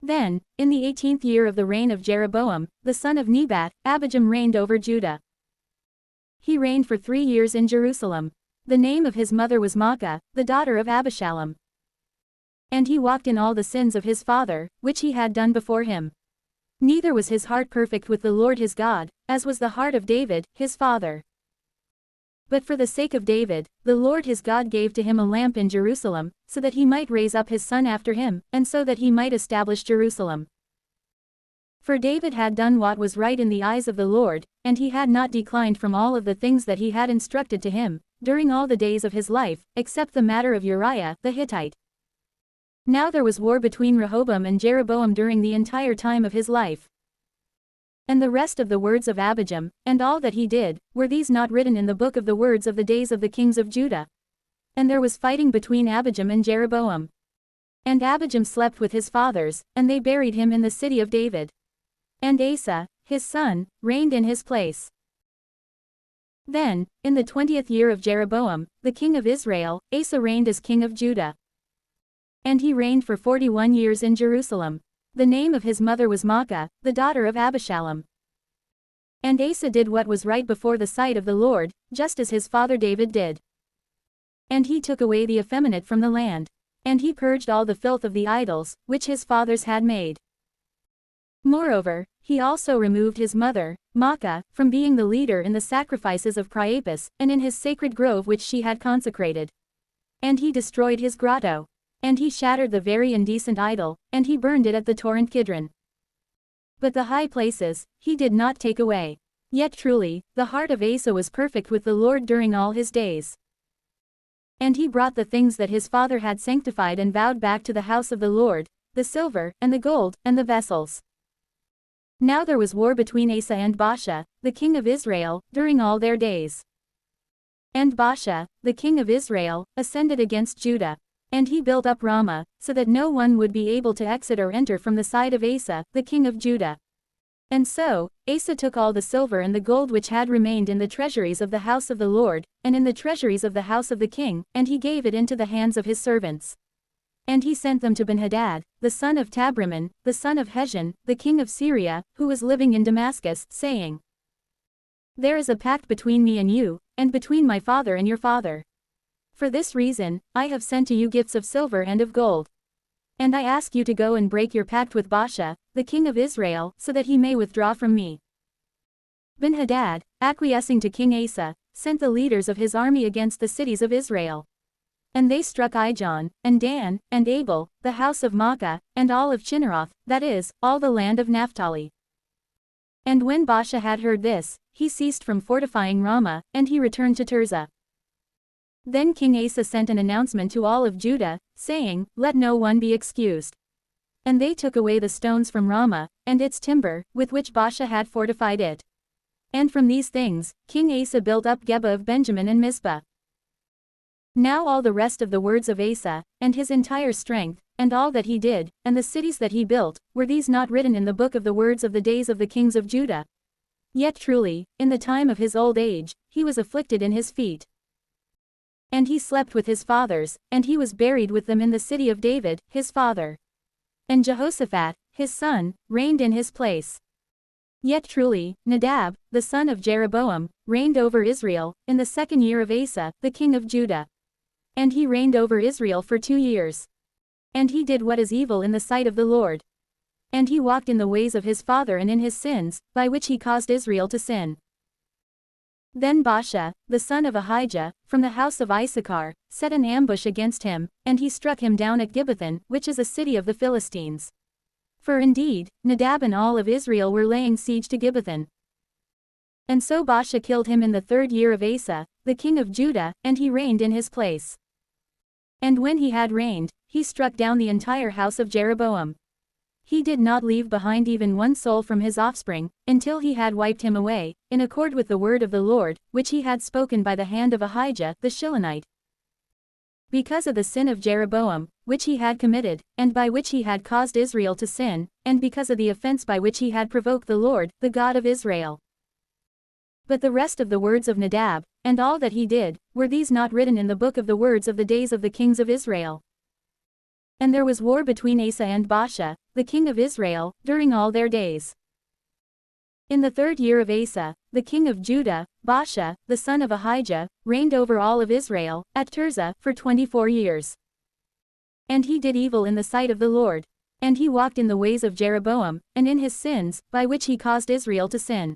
Then, in the 18th year of the reign of Jeroboam, the son of Nebat, Abijam reigned over Judah. He reigned for 3 years in Jerusalem. The name of his mother was Maacah, the daughter of Abishalom. And he walked in all the sins of his father, which he had done before him. Neither was his heart perfect with the Lord his God, as was the heart of David, his father. But for the sake of David, the Lord his God gave to him a lamp in Jerusalem, so that he might raise up his son after him, and so that he might establish Jerusalem. For David had done what was right in the eyes of the Lord, and he had not declined from all of the things that he had instructed to him, during all the days of his life, except the matter of Uriah the Hittite. Now there was war between Rehoboam and Jeroboam during the entire time of his life. And the rest of the words of Abijam, and all that he did, were these not written in the book of the words of the days of the kings of Judah? And there was fighting between Abijam and Jeroboam. And Abijam slept with his fathers, and they buried him in the city of David. And Asa, his son, reigned in his place. Then, in the 20th year of Jeroboam, the king of Israel, Asa reigned as king of Judah. And he reigned for 41 years in Jerusalem. The name of his mother was Maacah, the daughter of Abishalom. And Asa did what was right before the sight of the Lord, just as his father David did. And he took away the effeminate from the land. And he purged all the filth of the idols, which his fathers had made. Moreover, he also removed his mother, Maacah, from being the leader in the sacrifices of Priapus, and in his sacred grove which she had consecrated. And he destroyed his grotto. And he shattered the very indecent idol, and he burned it at the torrent Kidron. But the high places, he did not take away. Yet truly, the heart of Asa was perfect with the Lord during all his days. And he brought the things that his father had sanctified and vowed back to the house of the Lord, the silver, and the gold, and the vessels. Now there was war between Asa and Baasha, the king of Israel, during all their days. And Baasha, the king of Israel, ascended against Judah. And he built up Ramah, so that no one would be able to exit or enter from the side of Asa, the king of Judah. And so, Asa took all the silver and the gold which had remained in the treasuries of the house of the Lord, and in the treasuries of the house of the king, and he gave it into the hands of his servants. And he sent them to Benhadad, the son of Tabrimmon, the son of Heshon, the king of Syria, who was living in Damascus, saying, There is a pact between me and you, and between my father and your father. For this reason, I have sent to you gifts of silver and of gold. And I ask you to go and break your pact with Baasha, the king of Israel, so that he may withdraw from me. Benhadad, acquiescing to King Asa, sent the leaders of his army against the cities of Israel. And they struck Ijon, and Dan, and Abel, the house of Maacah, and all of Chinneroth, that is, all the land of Naphtali. And when Baasha had heard this, he ceased from fortifying Ramah, and he returned to Tirzah. Then King Asa sent an announcement to all of Judah, saying, Let no one be excused. And they took away the stones from Ramah, and its timber, with which Baasha had fortified it. And from these things, King Asa built up Geba of Benjamin and Mizpah. Now all the rest of the words of Asa, and his entire strength, and all that he did, and the cities that he built, were these not written in the book of the words of the days of the kings of Judah? Yet truly, in the time of his old age, he was afflicted in his feet. And he slept with his fathers, and he was buried with them in the city of David, his father. And Jehoshaphat, his son, reigned in his place. Yet truly, Nadab, the son of Jeroboam, reigned over Israel, in the 2nd year of Asa, the king of Judah. And he reigned over Israel for 2 years. And he did what is evil in the sight of the Lord. And he walked in the ways of his father and in his sins, by which he caused Israel to sin. Then Baasha, the son of Ahijah, from the house of Issachar, set an ambush against him, and he struck him down at Gibbethon, which is a city of the Philistines. For indeed, Nadab and all of Israel were laying siege to Gibbethon. And so Baasha killed him in the 3rd year of Asa, the king of Judah, and he reigned in his place. And when he had reigned, he struck down the entire house of Jeroboam. He did not leave behind even one soul from his offspring, until he had wiped him away, in accord with the word of the Lord, which he had spoken by the hand of Ahijah the Shilonite. Because of the sin of Jeroboam, which he had committed, and by which he had caused Israel to sin, and because of the offense by which he had provoked the Lord, the God of Israel. But the rest of the words of Nadab, and all that he did, were these not written in the book of the words of the days of the kings of Israel? And there was war between Asa and Baasha, the king of Israel, during all their days. In the 3rd year of Asa, the king of Judah, Baasha, the son of Ahijah, reigned over all of Israel, at Tirzah, for 24 years. And he did evil in the sight of the Lord. And he walked in the ways of Jeroboam, and in his sins, by which he caused Israel to sin.